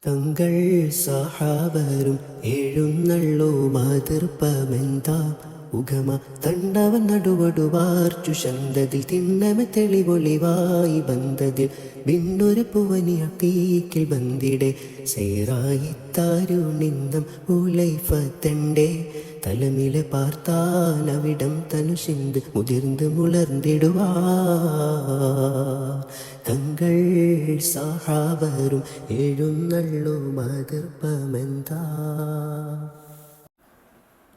തങ്ങൾ സഹാബരും എഴുന്നള്ളോ മാതൃപ്പമെന്താ ഉഗമ തണ്ടവൻ നടുവടുവാർച്ചു ശന്തതിൽ തിണ്ണമ തെളിവൊളിവായി ബന്ധതിൽ വിണ്ണൊരു പുവനിയ പീക്കിൽ ബന്ധിടെ സേറായി താരുണിന്നം ഉലൈഫത്തണ്ടേ തലമിലെ പാർത്താൻ അവിടം തനു സിന്ത് മുതിർന്ന് മുളർന്നിടുവാ തങ്ങൾ സഹാബരും എഴുന്നള്ളോ മാതൃപ്പമെന്താ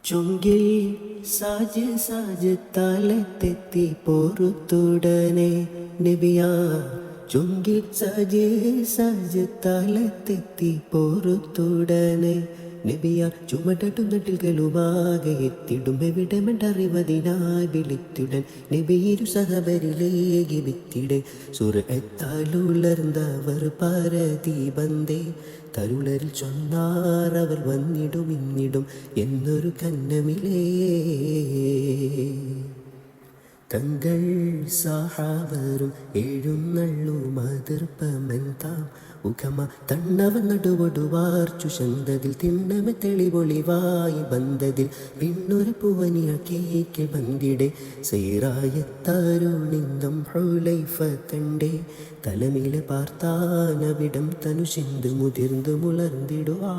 ചൊങ്കിൽ സാജ് സാജ് താലത്തെത്തി പോറുത്തുടനെ നബിയാ ചൊങ്കിൽ സാജ് സാജ് താലത്തെത്തി പോറുത്തുടനെ നബിയാ ചുമടട്ടു നട്ടിൽകളുമാകെ എത്തിടും എവിടമെണ്ടറിവതിനായി വിളിത്തിടൻ നബിയിരു സഹബരിലേകി വിത്തിടെ സുരത്താലുളർന്നവർ പാരതി ബന്ധേ തരുളരിൽ ചൊന്നാർ അവർ വന്നിടും ഇന്നിടും എന്നൊരു കന്നമിലേ തങ്ങൾ സഹാബരും എഴുന്നള്ളു മാതൃപ്പമെന്താ ഉഖമ തണ്ണവൻ നടുവടുവാർച്ചു ശന്തതിൽ തിണ്ണമ തെളിവൊളിവായി ബന്ധതിൽ പിന്നൊരു പുവനിയ കേക്കിൽ ബന്ധിടെ സൈറായ താരുണിന്നം ഹുലൈഫത്തണ്ടേ തലമിലെ പാർത്താനവിടം തനു സിന്ത് മുതിർന്ന് മുളർന്നിടുവാ